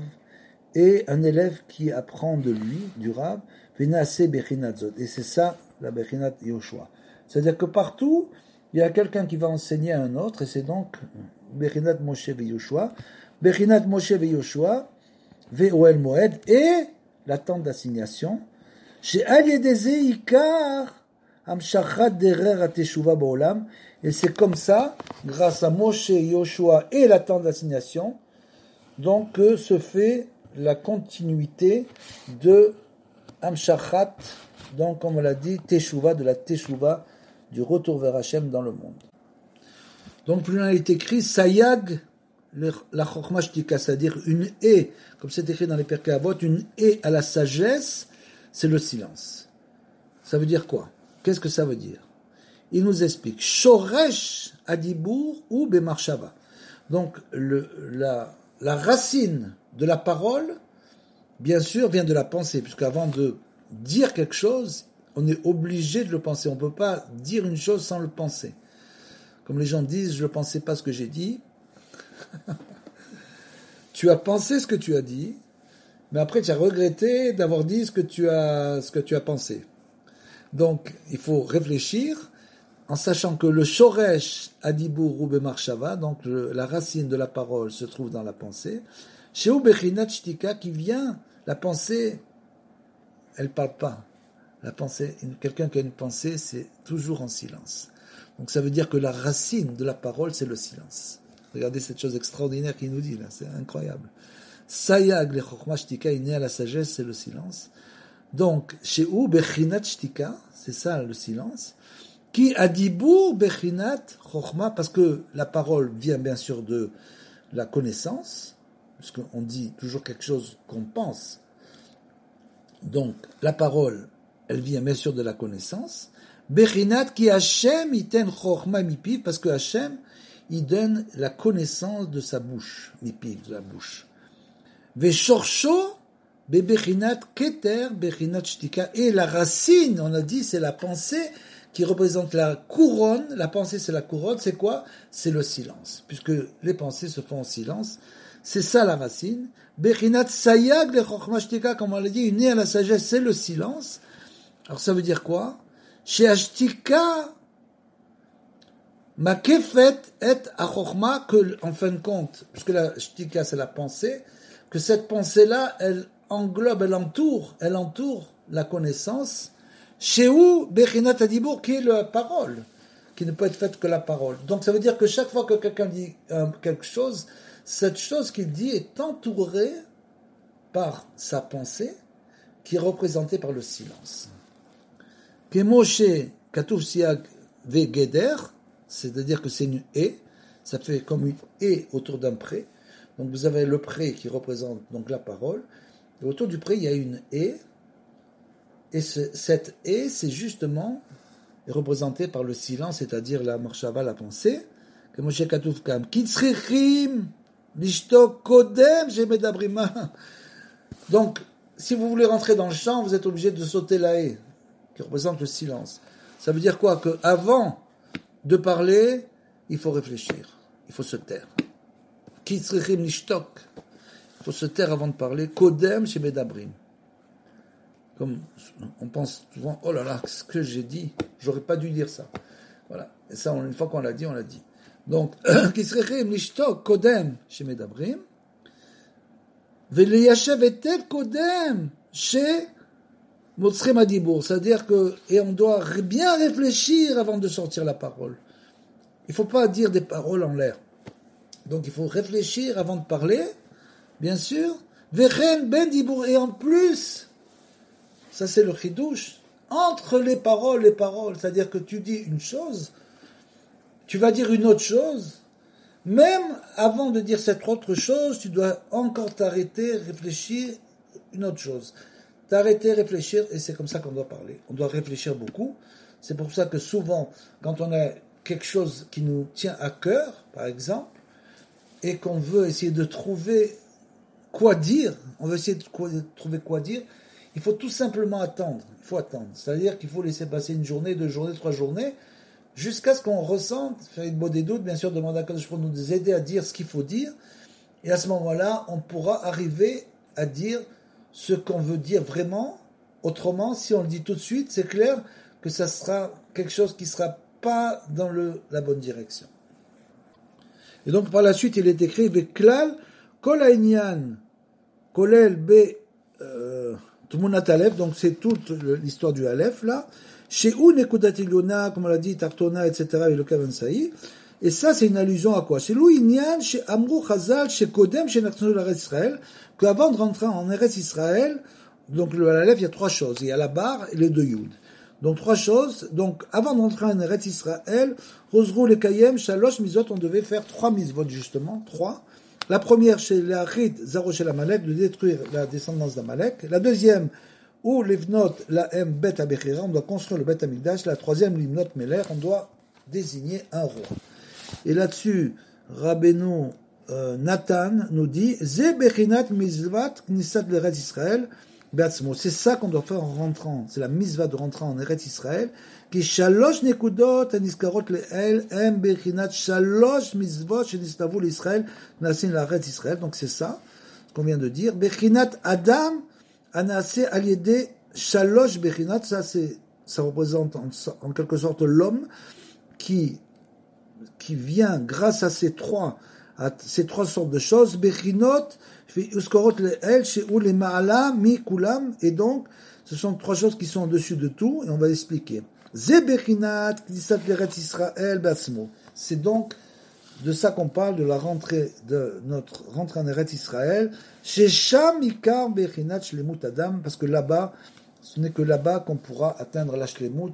et un élève qui apprend de lui, du Rav, Venase Bechinat Zot. Et c'est ça, la Bechinat Yoshua. C'est-à-dire que partout, il y a quelqu'un qui va enseigner à un autre, et c'est donc Bechinat Moshe Yoshua, Bechinat Moshe Yoshua, Ve'oel Moed, et la tente d'assignation, chez Al Yedeze Ikar, Amshachat Derer Ateshuva Ba'olam, et c'est comme ça, grâce à Moshe, Yoshua et la tente d'assignation, donc que se fait la continuité de Amshachat, donc comme on l'a dit, Teshuva, de la Teshuva, du retour vers Hachem dans le monde. Donc plus loin il est écrit, Sayag, la Chokhmah Shtika, c'est-à-dire une haie, comme c'est écrit dans les Pirkei Avot, une haie à la sagesse, c'est le silence. Ça veut dire quoi? Qu'est-ce que ça veut dire? Il nous explique, Shoresh Adibour ou Bemarshava. Donc la racine de la parole, bien sûr, vient de la pensée, puisqu'avant de dire quelque chose, on est obligé de le penser. On ne peut pas dire une chose sans le penser. Comme les gens disent, je ne pensais pas ce que j'ai dit. Tu as pensé ce que tu as dit, mais après tu as regretté d'avoir dit ce que tu as pensé. Donc, il faut réfléchir en sachant que le Shoresh Adibur ou Bemarshava, donc la racine de la parole se trouve dans la pensée. Chez Bechinat Shtika, qui vient, la pensée, elle ne parle pas. La pensée, quelqu'un qui a une pensée, c'est toujours en silence. Donc ça veut dire que la racine de la parole, c'est le silence. Regardez cette chose extraordinaire qu'il nous dit là, c'est incroyable. Sayag le Chokhmah Shtika, il est né à la sagesse, c'est le silence. Donc, chez Bechinat Shtika, c'est ça le silence. Qui adibur bechinat chokhmah, parce que la parole vient bien sûr de la connaissance, puisqu'on dit toujours quelque chose qu'on pense. Donc, la parole, elle vient bien sûr de la connaissance. Bechinat qui Hashem iten chokhmah mipiv, parce que Hashem, il donne la connaissance de sa bouche, mipiv, de la bouche. Veshorsho bebechinat keter bechinat shtika, et la racine, on a dit, c'est la pensée, qui représente la couronne. La pensée, c'est la couronne. C'est quoi? C'est le silence. Puisque les pensées se font en silence. C'est ça la racine. Bechinat sayag le chokhmah shtika, comme on l'a dit, une née à la sagesse, c'est le silence. Alors ça veut dire quoi? Chez ashtika, makefet et achokhmah, que, en fin de compte, puisque la shtika, c'est la pensée, que cette pensée-là, elle englobe, elle entoure la connaissance. Chez où Bechinat Adibur, qui est la parole, qui ne peut être faite que la parole. Donc ça veut dire que chaque fois que quelqu'un dit quelque chose, cette chose qu'il dit est entourée par sa pensée, qui est représentée par le silence. Que Moshe Katuv Siag Vegeder, c'est-à-dire que c'est une haie, ça fait comme une haie autour d'un pré. Donc vous avez le pré qui représente donc la parole, et autour du pré il y a une haie. Et cette haie, c'est justement représenté par le silence, c'est-à-dire la marshava, la pensée, que Moshe Katuv Kam, Kitzrichim, Lishtok Kodem, Shemedabrima. Donc, si vous voulez rentrer dans le champ, vous êtes obligé de sauter la haie, qui représente le silence. Ça veut dire quoi? Qu'avant de parler, il faut réfléchir, il faut se taire. Kitzrichim Lishtok, il faut se taire avant de parler, Kodem, Shemedabrim. Comme on pense souvent, oh là là, ce que j'ai dit, j'aurais pas dû dire ça. Voilà. Et ça, une fois qu'on l'a dit, on l'a dit. Donc, Kisrechem lishtok kodem chez Medabrim, veleyashev etev kodem chez Motzrem Adibour. C'est-à-dire que, et on doit bien réfléchir avant de sortir la parole. Il faut pas dire des paroles en l'air. Donc, il faut réfléchir avant de parler, bien sûr. Vechen ben dibour, et en plus, ça c'est le chidouche, entre les paroles, c'est-à-dire que tu dis une chose, tu vas dire une autre chose, même avant de dire cette autre chose, tu dois encore t'arrêter, réfléchir une autre chose. T'arrêter, réfléchir, et c'est comme ça qu'on doit parler. On doit réfléchir beaucoup. C'est pour ça que souvent, quand on a quelque chose qui nous tient à cœur, par exemple, et qu'on veut essayer de trouver quoi dire, on veut essayer de trouver quoi dire, il faut tout simplement attendre. Il faut attendre. C'est-à-dire qu'il faut laisser passer une journée, 2 journées, 3 journées, jusqu'à ce qu'on ressente, faire une bonne des doutes, bien sûr, demander à Kadosh pour nous aider à dire ce qu'il faut dire. Et à ce moment-là, on pourra arriver à dire ce qu'on veut dire vraiment. Autrement, si on le dit tout de suite, c'est clair que ça sera quelque chose qui ne sera pas dans la bonne direction. Et donc, par la suite, il est écrit Veklal Kol Hainyan Kolel Be Tmunat Aleph, donc c'est toute l'histoire du Aleph là. Chez où Nekudat Ilyona, comme on l'a dit, Tartona, etc., et le Kavan Saï. Et ça, c'est une allusion à quoi? Chez Lou Inyan, chez Amrou Chazal, chez Kodem, chez Natsonu l'Eretz Israël, qu'avant de rentrer en Eretz Israël, donc le Aleph, il y a 3 choses. Il y a la barre et les 2 Yud. Donc 3 choses. Donc avant de rentrer en Eretz Israël, Rosrou le Kayem, Shalosh Mizot, on devait faire 3 mitzvot justement, 3. La première, chez l'Achid, Zarosh el Amalek, de détruire la descendance d'Amalek. La deuxième, ou l'Ivnot, la M, Bet Abechira, on doit construire le Bet Amigdash. La troisième, l'Ivnot Meler, on doit désigner un roi. Et là-dessus, Rabbeinu Nathan nous dit Ze Bechinat Mizvat Knisat l'Eretz Israël Beatzmo. C'est ça qu'on doit faire en rentrant. C'est la mizva de rentrer en Eretz Israël. Qui Shalosh Nekudot Aniskarot Le'el Em Bechinat Shalosh Mizvot Shenistavu l'Israël Nasin l'Eretz Israël. Donc c'est ça qu'on vient de dire. Bechinat Adam Anase Aliede Shalosh Bechinat. Ça représente en quelque sorte l'homme qui vient grâce à ces trois sortes de choses, Bechinot, Uskorot el, Sheou les Ma'ala, Mi Kulam, et donc, ce sont 3 choses qui sont au-dessus de tout, et on va expliquer. Ze Bechinat, Knisat l'Eretz Israël, Batzmo. C'est donc de ça qu'on parle, de la rentrée, de notre rentrée en Eretz Israël, chez Sham Ikar Bechinat Shlemut Adam, parce que là-bas, ce n'est que là-bas qu'on pourra atteindre la Shlemut,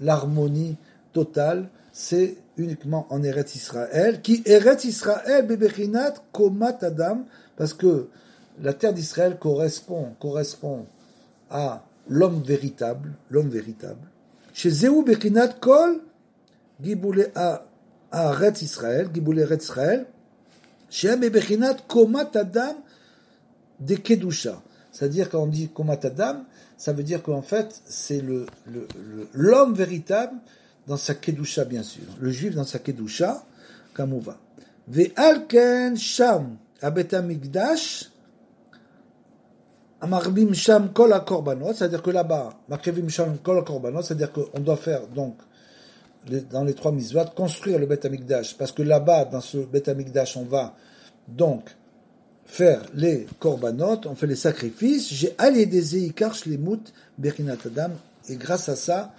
l'harmonie totale, c'est uniquement en Eretz Israël, qui Eretz Israël bebechinat komat Adam, parce que la terre d'Israël correspond à l'homme véritable. Chez Zéou bechinat kol giboulé à Eretz Israël, giboulé Eretz Israël, chez bebechinat komat Adam de kedusha. C'est-à-dire quand on dit komat Adam, ça veut dire qu'en fait c'est l'homme véritable dans sa kedusha, bien sûr. Le juif dans sa kedusha, comme on va. Ve'alken sham abet hamikdash amarbim sham kol hakorbanot, c'est-à-dire que là-bas, makrevim sham kol hakorbanot, c'est-à-dire qu'on doit faire donc dans les 3 mitzvot construire le bet hamikdash, parce que là-bas, dans ce bet hamikdash, on va donc faire les korbanot, on fait les sacrifices. J'ai allié des zeikar shlemut bechinat adam, et grâce à ça,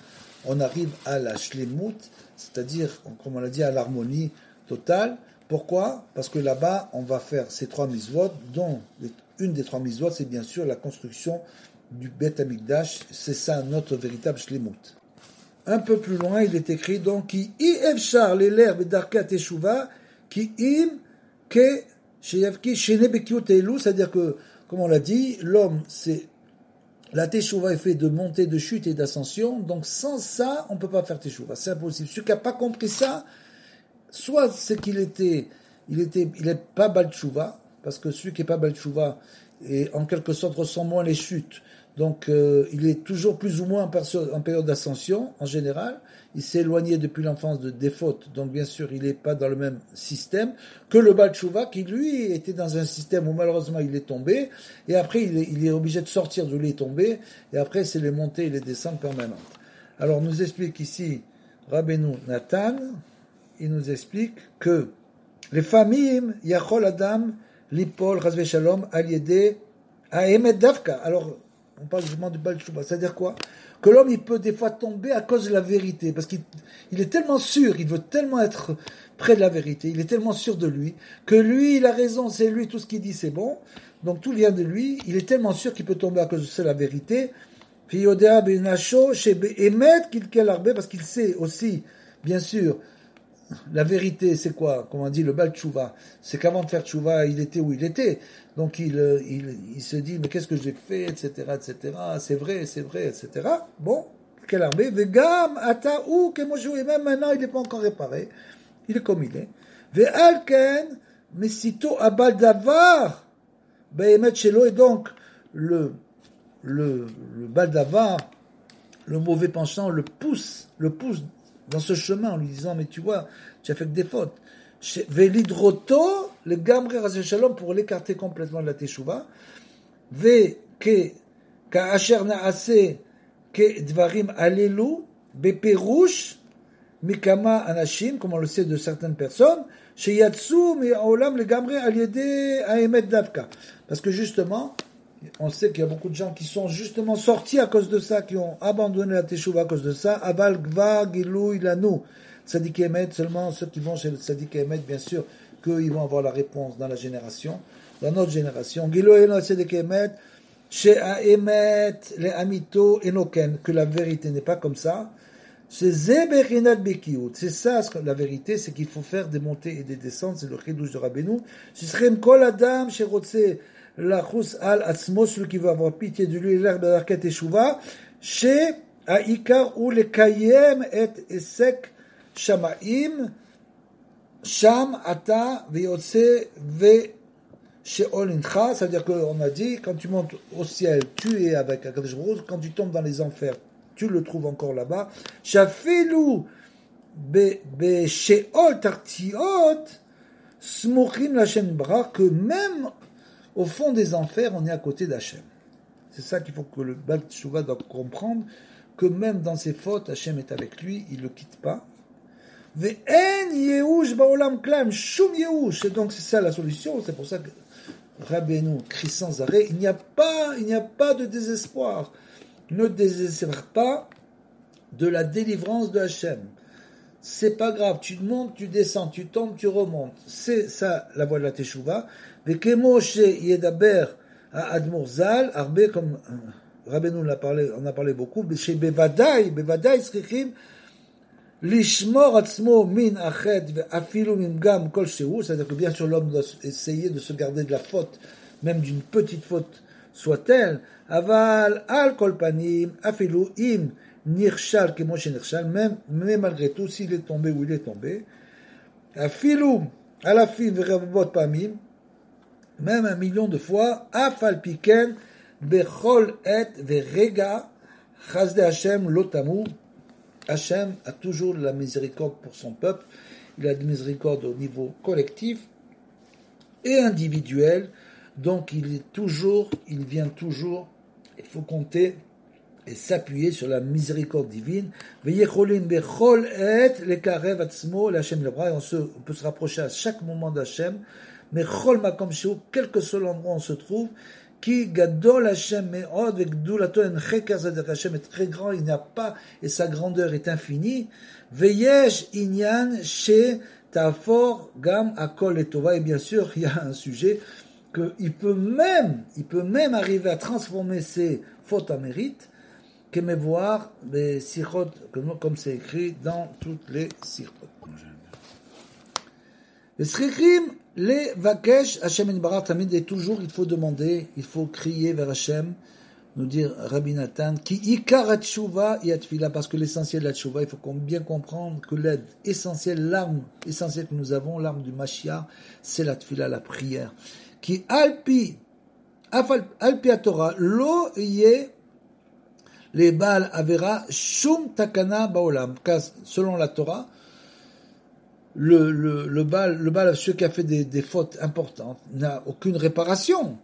on arrive à la shlemut, c'est-à-dire, comme on l'a dit, à l'harmonie totale. Pourquoi? Parce que là-bas, on va faire ces 3 mitzvot, dont une des 3 mitzvot, c'est bien sûr la construction du Bet Hamikdash. C'est ça notre véritable shlemut. Un peu plus loin, il est écrit donc qui efshar l'eler bedarka teshuva qui im ke sheyavki shene bekiut elu, c'est-à-dire que, comme on l'a dit, l'homme, c'est la teshuva est fait de montée, de chute et d'ascension, donc sans ça, on ne peut pas faire teshuva, c'est impossible. Celui qui n'a pas compris ça, soit c'est qu'il est pas bal teshuva, parce que celui qui n'est pas bal teshuva, et en quelque sorte ressent moins les chutes, donc il est toujours plus ou moins en période d'ascension, en général, il s'est éloigné depuis l'enfance des fautes, donc bien sûr il n'est pas dans le même système que le bal teshuva, qui lui était dans un système où malheureusement il est tombé, et après il est obligé de sortir d'où il est tombé, et après c'est les montées et les descentes permanentes. Alors nous explique ici Rabbeinu Nathan, il nous explique que les familles Yachol Adam Lipol Razve Shalom Aliede Aemet Davka. Alors on parle justement du Baal Tshuva, c'est-à-dire quoi? Que l'homme il peut des fois tomber à cause de la vérité, parce qu'il est tellement sûr, il veut tellement être près de la vérité, il est tellement sûr de lui, que lui il a raison, c'est lui, tout ce qu'il dit c'est bon, donc tout vient de lui, il est tellement sûr qu'il peut tomber à cause de la vérité, parce qu'il sait aussi, bien sûr, la vérité, c'est quoi? Comme on dit, le Baal Tshuva. C'est qu'avant de faire Tshuva, il était où il était. Donc il se dit, mais qu'est-ce que j'ai fait, etc., etc. C'est vrai, etc. Bon, quelle armée? Vegam ata ou kemoshu, et même maintenant il n'est pas encore réparé, il est comme il est. Ve'alken mesito abal davar be'emet shelo, et donc le baldavar, le mauvais penchant, le pousse dans ce chemin en lui disant, mais tu vois, tu as fait que des fautes. Velidroto, le gamre rasé shalom, pour l'écarter complètement de la teshuva. Ve ke ka'asher na'ase ke dvarim alelu beperush mikama anashim, comme on le sait de certaines personnes, sheyatsu mi'olam le gamre al yede ha'emet davka. Parce que justement, on sait qu'il y a beaucoup de gens qui sont justement sortis à cause de ça, qui ont abandonné la teshuva à cause de ça. Aval gva gilou ilanu. Tzadik Emet, seulement ceux qui vont chez le Tzadik Emet, bien sûr, qu'ils vont avoir la réponse dans la génération, dans notre génération. Gilou ilanu Tzadik Emet, chez Aemet, les Amito Enoken, que la vérité n'est pas comme ça. C'est Zeberinat Bekiout. C'est ça, la vérité, c'est qu'il faut faire des montées et des descentes, c'est le chidouche de Rabbeinu. Ce serait Kol Adam, chez Rotse, la chous al atzmo, celui qui veut avoir pitié de lui, l'herbe d'arket et chouva, chez Aïkar ou le Kayem et Esek Shamaim, Sham ata veyotse ve sheol incha, c'est-à-dire qu'on a dit, quand tu montes au ciel, tu es avec Akadosh Baruch Hu, quand tu tombes dans les enfers, tu le trouves encore là-bas. Shafilu be sheol tartiot, smuchim l'Hashem Barach, que même au fond des enfers, on est à côté d'Hachem. C'est ça qu'il faut que le Baal Teshuva doit comprendre, que même dans ses fautes, Hachem est avec lui, il ne le quitte pas. Ve'en yehush ba'olam klam, shum yehush. Et donc c'est ça la solution, c'est pour ça que Rabbeinu crie sans arrêt, il n'y a pas de désespoir. Ne désespère pas de la délivrance de Hachem. C'est pas grave, tu montes, tu descends, tu tombes, tu remontes. C'est ça la voie de la Teshuva. Vekemoshe yedaber à Admor Zal, Arbe, comme Rabbeinu on a parlé beaucoup, chez Bevadai Srichim, Lishmor atzmo min ached afilu min gam kol shehu, c'est-à-dire que bien sûr l'homme doit essayer de se garder de la faute, même d'une petite faute soit-elle. Aval al kol panim afilu im nirshal kemo shenirshal, même malgré tout s'il est tombé ou il est tombé. Afilu alafim verabot pamim, même 1 million de fois. Afal piken bechol et verega chasde Hashem lotamu. Hachem a toujours la miséricorde pour son peuple, il a de miséricorde au niveau collectif et individuel, donc il vient toujours, il faut compter et s'appuyer sur la miséricorde divine. Et on peut se rapprocher à chaque moment d'Hachem, mais quel que soit l'endroit où on se trouve, qui gadol Hashem me'od ve'gdulato en cheker, c'est-à-dire qu'Hachem est très grand, il n'y a pas, et sa grandeur est infinie. Veyesh inyan she tafor gam akol etova, et bien sûr, il y a un sujet qu'il peut même arriver à transformer ses fautes en mérite, kemevoir les sichot, comme c'est écrit dans toutes les sichot. Les srichim, les vakesh, Hachem Yitbarach tamid, et toujours il faut demander, il faut crier vers Hachem, nous dire Rabbi Nathan, ki ikar ha-tshuva yatfila, parce que l'essentiel de la tshuva, il faut bien comprendre que l'aide essentielle, l'arme essentielle que nous avons, l'arme du Mashiach, c'est la tfila, la prière. Ki alpi ha-Torah, lo yeh les Baal Avera, shum takana baolam, car selon la Torah, le Baal, celui qui a fait des fautes importantes, n'a aucune réparation.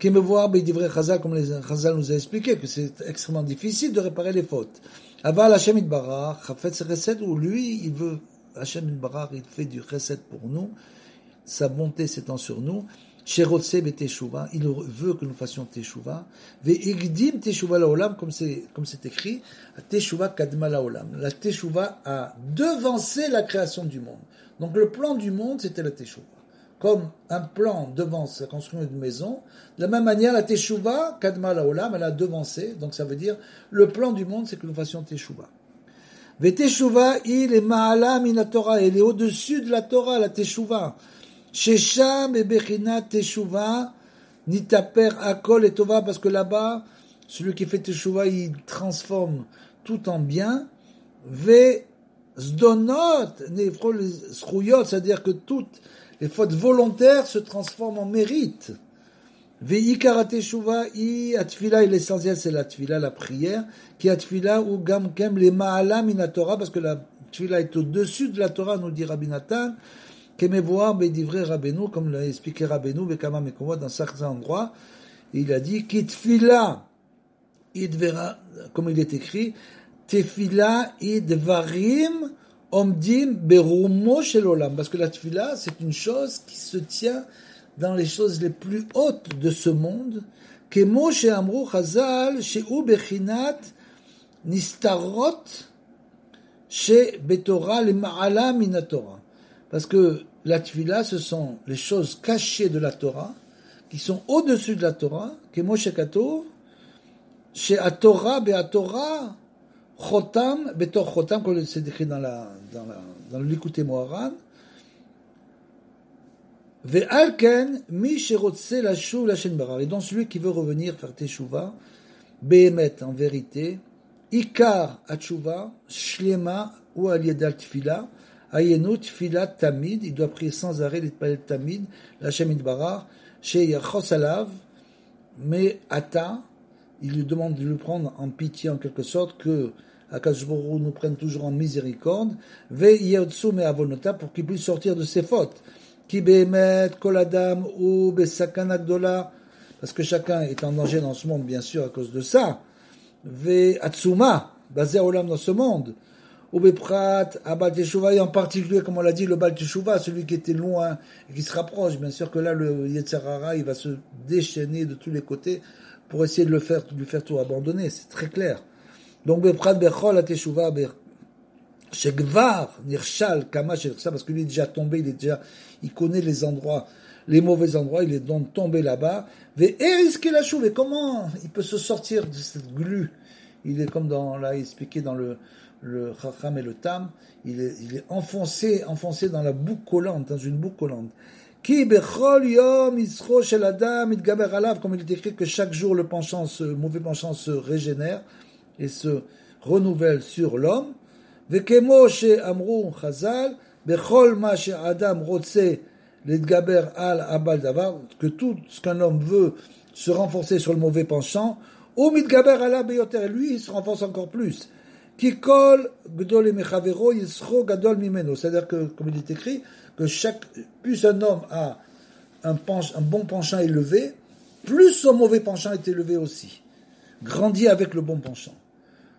Qui me voit, il dit vrai Chazal, comme les Chazal nous a expliqué, que c'est extrêmement difficile de réparer les fautes. Aval Hashem Yitbarach, Chafetz Chesed, où lui, il veut, Hashem Yitbarach, il fait du Chesed pour nous, sa bonté s'étend sur nous. Sherotse beteshuva, il veut que nous fassions teshuva. Ve'igdim teshuva laolam, comme c'est écrit, teshuva kadma laolam. La teshuva a devancé la création du monde. Donc le plan du monde, c'était la teshuva. Comme un plan devance la construction d'une maison, de la même manière, la teshuva kadma laolam, elle a devancé. Donc ça veut dire, le plan du monde, c'est que nous fassions teshuva. Ve'teshuva, il est ma'ala min Torah, elle est au-dessus de la Torah, la teshuva. Shesham et Bechinat Teshuva, Nitaper Akol et Tova, parce que là-bas, celui qui fait Teshuva, il transforme tout en bien, ve zdonot nefrol zchuyot, c'est-à-dire que toutes les fautes volontaires se transforment en mérite. Ve'ikar teshuva i atfila, et l'essentiel c'est la tfila, la prière, qui atfila ou gam kem les ma'ala min Torah, parce que la tfila est au-dessus de la Torah, nous dit Rabbi Nathan, kemevoar be'divrei Rabbeinu, comme l'a expliqué Rabbeinu, ve'kama mekomot, dans certains endroits, il a dit, ki tfila, idvera, comme il est écrit, tefila idvarim omdim berumo shel olam, parce que la tfila, c'est une chose qui se tient dans les choses les plus hautes de ce monde, kemo she'amru chazal she'u bechinat nistarot she'betorah lema'ala min Torah, parce que la tfila, ce sont les choses cachées de la Torah, qui sont au-dessus de la Torah, kemo she'katov she'atorah be'atorah chotam betor chotam, comme c'est écrit dans le Likutei Moharan. Ve'alken mi sherotse lashuv l'Hashem barar, et donc celui qui veut revenir faire teshuva, behemet, en vérité, ikar atshuva shlema ou aliedal tfila, ayenu tfila tamid, il doit prier sans arrêt l'itpalel tamid l'Hashem barar, sheyachos alav, mais ata, il lui demande de le prendre en pitié en quelque sorte, que Akadosh Baruch Hu nous prenne toujours en miséricorde, ve'yotsu me'avonota, pour qu'il puisse sortir de ses fautes. Ki behemet kol adam ou besakana gdola, parce que chacun est en danger dans ce monde, bien sûr, à cause de ça. Ve'atsuma, basé à olam dans ce monde. Ou beprat abal teshuva, et en particulier, comme on l'a dit, le bal teshuva, celui qui était loin et qui se rapproche. Bien sûr que là, le Yetzer Hara, il va se déchaîner de tous les côtés pour essayer de lui faire tout abandonner. C'est très clair. Donc, beprat bechol ateshuva Shegvar nirshal kama ça, parce que lui est déjà tombé, il connaît les endroits, les mauvais endroits, il est donc tombé là-bas. Et comment il peut se sortir de cette glu? Il est comme là expliqué dans le Chacham et le Tam, il est enfoncé dans la boucle collante, dans une boucle collante. Ki bechol yom isro shel adam itgaber alav, comme il est écrit que chaque jour le mauvais penchant se régénère et se renouvelle sur l'homme. וכמו שאמרו חז"ל, בכל מה שאדם רוצה להתגבר על הבעל דבר, que tout ce qu'un homme veut se renforcer sur le mauvais penchant, ou מתגבר עליו ביותר, lui il se renforce encore plus. כי כל גדול מחברו ישחו גדול ממנו, c'est-à-dire que, comme il est écrit, que plus un homme a un bon penchant élevé, plus son mauvais penchant est élevé aussi. Grandit avec le bon penchant.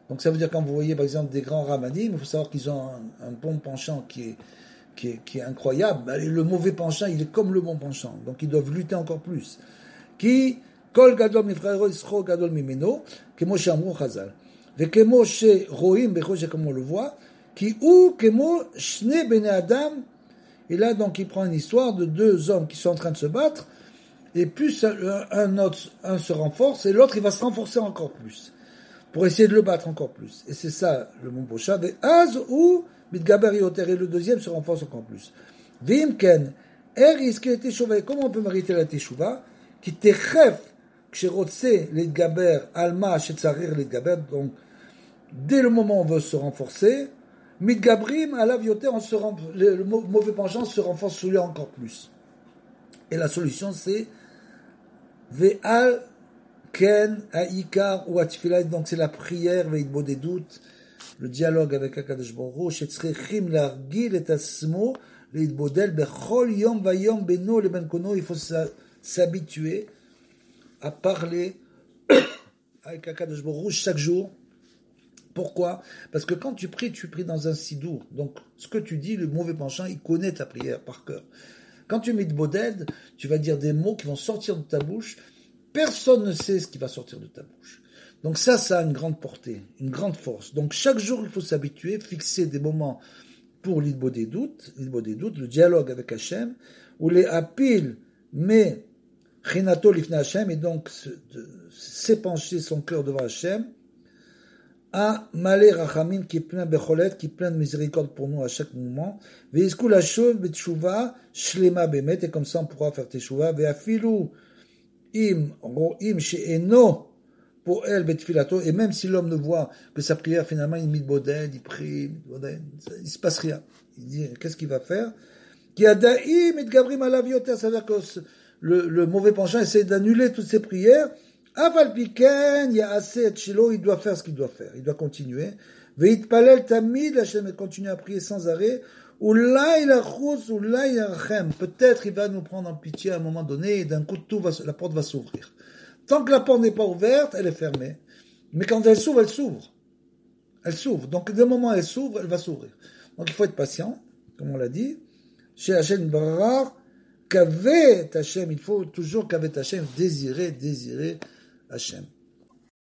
Donc ça veut dire quand vous voyez par exemple des grands ramanim, il faut savoir qu'ils ont un bon penchant qui est incroyable. Le mauvais penchant, il est comme le bon penchant. Donc ils doivent lutter encore plus. Qui kol gadol mifrero isro gadol mimeno, kemo she'amru chazal. Vekemo she'roim bechosh, comme on le voit, qui ou kemo shne bnei adam. Et là donc il prend une histoire de deux hommes qui sont en train de se battre, et plus un se renforce, et l'autre il va se renforcer encore plus, pour essayer de le battre encore plus. Et c'est ça le bon penchant. Az ou mitgaber yoter, et le deuxième se renforce encore plus. Vimken eris ki teshuva, comment on peut mériter la teshuva? Qui techef kshirotse l'itgaber alma shetzarir l'itgaber, donc dès le moment où on veut se renforcer, mitgabrim alav yoter, le mauvais penchant se renforce sur lui encore plus. Et la solution c'est ve'al Ken, Aïkar ou Atfila, donc c'est la prière, Ve'idbo des doutes, le dialogue avec Akadosh Baruch Hu, Shetzrechim l'argil et asmo, Ve'idbodel, Bechol yom vayom beno le ben kono, il faut s'habituer à parler avec Akadosh Baruch Hu chaque jour. Pourquoi? Parce que quand tu pries dans un sidour. Donc, ce que tu dis, le mauvais penchant, il connaît ta prière par cœur. Quand tu mets de boded, tu vas dire des mots qui vont sortir de ta bouche. Personne ne sait ce qui va sortir de ta bouche. Donc ça a une grande portée, une grande force. Donc chaque jour, il faut s'habituer, fixer des moments pour l'idbo des doutes, le dialogue avec Hachem, ou les apil, mais chinato lifna Hachem, et donc s'épancher son cœur devant Hachem, à malé rachamim, qui est plein becholet, qui est plein de miséricorde pour nous à chaque moment, veisku la shov b'tshuva shlema bemet, et comme ça on pourra faire teshuva, ve'afilu im ro'im she'eno poel betfilato, et même si l'homme ne voit que sa prière, finalement, il mitboded, il prie, il se passe rien. Il dit, qu'est-ce qu'il va faire? Qui a daïm et gabrim alavioter, c'est-à-dire que le mauvais penchant essaie d'annuler toutes ses prières. Aval piken, il y a assez et chilo, il doit faire ce qu'il doit faire. Il doit continuer. Veit palel tamid, Hachem continue à prier sans arrêt. Oulai la chous, oulai la rachem. Peut-être il va nous prendre en pitié à un moment donné et d'un coup la porte va s'ouvrir. Tant que la porte n'est pas ouverte, elle est fermée. Mais quand elle s'ouvre, elle s'ouvre. Elle s'ouvre. Donc, dès le moment où elle s'ouvre, elle va s'ouvrir. Donc, il faut être patient, comme on l'a dit. Chez Hachem Barar, qu'avait Hachem, il faut toujours qu'avait Hachem désirer Hachem.